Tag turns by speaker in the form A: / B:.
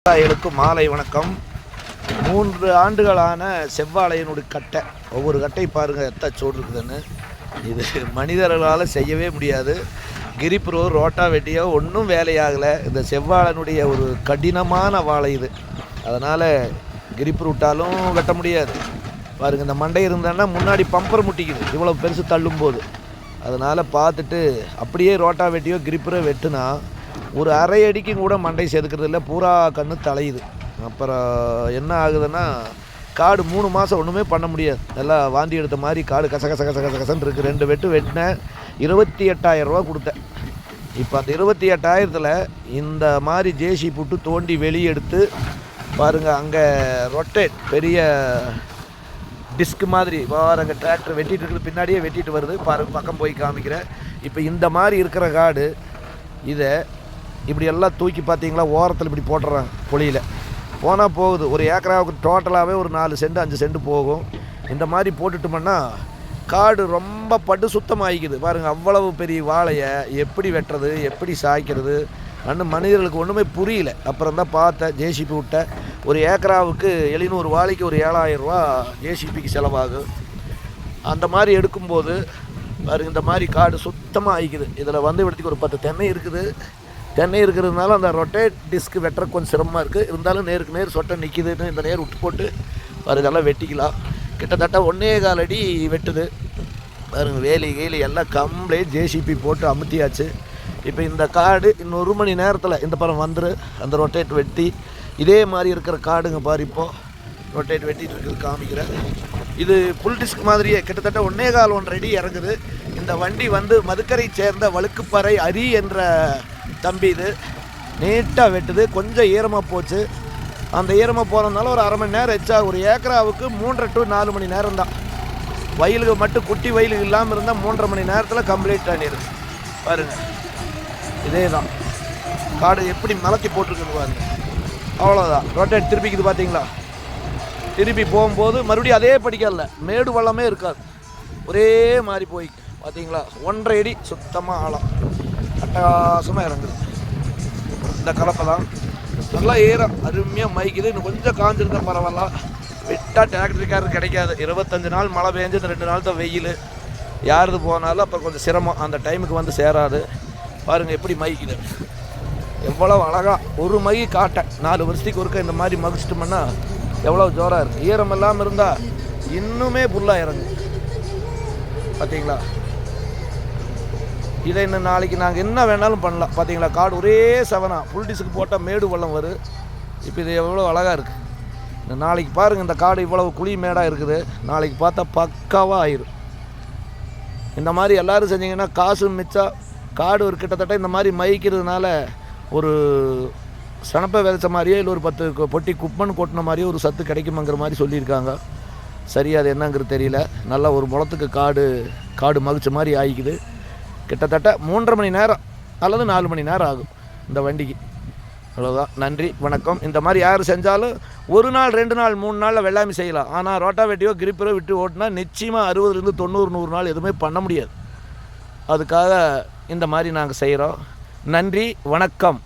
A: விவசாயிகளுக்கு மாலை வணக்கம். 3 ஆண்டுகளான செவ்வாழையினுடைய கட்டை, ஒவ்வொரு கட்டை பாருங்கள் எத்தனை சோடு இருக்குதுன்னு. இது மனிதர்களால் செய்யவே முடியாது. கிரிப்ரோ ரோட்டா வெட்டியோ ஒன்றும் வேலையாகலை. இந்த செவ்வாழைனுடைய ஒரு கடினமான வாழை இது. அதனால் கிரிப்ரு விட்டாலும் வெட்ட முடியாது. பாருங்கள், இந்த மண்டை இருந்தேன்னா முன்னாடி பம்பர் முட்டிக்குது இவ்வளோ பெருசு தள்ளும்போது. அதனால் பார்த்துட்டு அப்படியே ரோட்டா வெட்டியோ கிரிப்ரோ வெட்டுனா ஒரு அரை அடிக்கும் கூட மண்டை செதுக்கிறது இல்லை, பூரா கண்ணு தலையுது. அப்புறம் என்ன ஆகுதுன்னா, காடு 3 மாதம் ஒன்றுமே பண்ண முடியாது. எல்லாம் வாந்தி எடுத்த மாதிரி காடு கசகசன்னு இருக்குது. 2 வெட்டு வெட்டினேன், 28,000 ரூபா கொடுத்தேன். இப்போ அந்த 28,000த்தில் இந்த மாதிரி ஜேசி புட்டு தோண்டி வெளியே எடுத்து பாருங்கள், அங்கே ரொட்டேட் பெரிய டிஸ்க் மாதிரி அங்கே டிராக்டர் வெட்டிகிட்டு இருக்குது, பின்னாடியே வெட்டிட்டு வருது பாருங்கள். பக்கம் போய் காமிக்கிறேன். இப்போ இந்த மாதிரி இருக்கிற காடு இதை இப்படி எல்லாம் தூக்கி பார்த்தீங்களா, ஓரத்தில் இப்படி போட்டுறாங்க பொழியில் போனால் போகுது. ஒரு ஏக்கராவுக்கு டோட்டலாகவே ஒரு 4 சென்ட் 5 சென்ட் போகும். இந்த மாதிரி போட்டுட்டோம்னா காடு ரொம்ப படு சுத்தமாகிக்குது. பாருங்கள், அவ்வளவு பெரிய வாழையை எப்படி வெட்டுறது, எப்படி சாய்க்கிறது மனிதர்களுக்கு ஒன்றுமே புரியல. அப்புறம் தான் பார்த்தேன், ஜேசிபி விட்டேன். ஒரு ஏக்கராவுக்கு 700 வாழைக்கு ஒரு 7,000 ரூபா ஜேசிபிக்கு செலவாகும். அந்த மாதிரி எடுக்கும்போது பாருங்கள், இந்த மாதிரி காடு சுத்தமாக ஆகிக்குது. இதில் வந்து இடத்துக்கு ஒரு 10 தென்னை இருக்குது. தென்னை இருக்கிறதுனால அந்த ரொட்டேட் டிஸ்க் வெட்டுற கொஞ்சம் சிரமமாக இருக்குது. இருந்தாலும் நேருக்கு நேர் சொட்டை நிற்கிதுன்னு இந்த நேர் விட்டு போட்டு பாருங்கெல்லாம் வெட்டிக்கலாம். கிட்டத்தட்ட 1.25 அடி வெட்டுது பாருங்கள். வேலி எல்லாம் கம்ப்ளீட் ஜேசிபி போட்டு அமுத்தியாச்சு. இப்போ இந்த காடு இன்னும் 1 மணி நேரத்தில் இந்த பக்கம் வந்துரு. அந்த ரொட்டேட் வெட்டி இதே மாதிரி இருக்கிற காடுங்க பாரு. இப்போது ரொட்டேட் வெட்டிட்டு இருக்குது காமிக்கிறேன். இது புல் டிஸ்க் மாதிரியே கிட்டத்தட்ட 1.25 அடி இறங்குது. இந்த வண்டி வந்து மதுக்கரை சேர்ந்த வழுக்குப்பாறை அரி என்ற தம்பி. இது நீட்டாக வெட்டுது. கொஞ்சம் ஈரமாக போச்சு. அந்த ஈரமாக போகிறதுனால ஒரு 1/2 மணி நேரம் எச்சா. ஒரு ஏக்கராவுக்கு 3 to 4 மணி நேரம் தான். வயலுக்கு மட்டும் குட்டி வயலுக்கு இல்லாமல் இருந்தால் 3.5 மணி நேரத்தில் கம்ப்ளீட் ஆகிடுது. பாருங்கள், இதே தான் காடு எப்படி மலர்த்தி போட்டிருக்குன்னு பாருங்க. அவ்வளோதான். ரொட்டேட் திருப்பிக்குது பார்த்தீங்களா. திருப்பி போகும்போது மறுபடியும் அதே படிக்கல, மேடு வள்ளமே இருக்காது, ஒரே மாதிரி போய் பார்த்தீங்களா. 1.5 அடி சுத்தமாக ஆழம் அட்டகாசமாக இறங்குது. இந்த கலப்பை தான் நல்லா ஏறம் அருமையாக மைக்குது. இன்னும் கொஞ்சம் காஞ்சிருந்தால் பரவாயில்ல. விட்டால் டிராக்டருக்காரர் கிடைக்காது. 25 நாள் மழை பெஞ்சு, இந்த 2 நாள் தான் வெயில். யாருது போனாலும் அப்புறம் கொஞ்சம் சிரமம், அந்த டைமுக்கு வந்து சேராது. பாருங்கள் எப்படி மைக்குது, எவ்வளோ அழகாக ஒரு மை காட்டேன். 4 வருஷத்துக்கு ஒருக்க இந்த மாதிரி மகிச்சிட்டோம்னா எவ்வளோ ஜோராக இருக்குது. ஈரம் இல்லாமல் இருந்தால் இன்னுமே புல்லாக இறங்கு பார்த்தீங்களா. இதை இன்னும் நாளைக்கு நாங்கள் என்ன வேணாலும் பண்ணலாம். பார்த்தீங்களா, காடு ஒரே செவனா புல் டிஸ்க்கு போட்டால் மேடு வள்ளம் வரும். இப்போ இது எவ்வளோ அழகாக இருக்குது. நாளைக்கு பாருங்கள், இந்த காடு இவ்வளவு குழி மேடாக இருக்குது. நாளைக்கு பார்த்தா பக்காவாக ஆயிரும். இந்த மாதிரி எல்லோரும் செஞ்சிங்கன்னா காசு மிச்சம். காடு ஒரு கிட்டத்தட்ட இந்த மாதிரி மைக்கிறதுனால ஒரு சனப்பை விதைச்ச மாதிரியே இல்லை, ஒரு 10 பொட்டி குப்பன் கொட்டின மாதிரியே ஒரு சத்து கிடைக்குமாங்கிற மாதிரி சொல்லியிருக்காங்க. சரி, அது என்னங்கிறது தெரியல. நல்லா ஒரு முளத்துக்கு காடு மகிழ்ச்ச மாதிரி ஆகிக்குது. கிட்டத்தட்ட 3.5 மணி நேரம் அல்லது 4 மணி நேரம் ஆகும் இந்த வண்டிக்கு. அவ்வளோதான். நன்றி, வணக்கம். இந்த மாதிரி யார் செஞ்சாலும் 1 நாள் 2 நாள் 3 நாளில் வெள்ளாமை செய்யலாம். ஆனால் ரோட்டா வெட்டியோ கிரிப்பரோ விட்டு ஓட்டினா நிச்சயமாக 60 to 90 100 நாள் எதுவுமே பண்ண முடியாது. அதுக்காக இந்த மாதிரி நாங்கள் செய்கிறோம். நன்றி, வணக்கம்.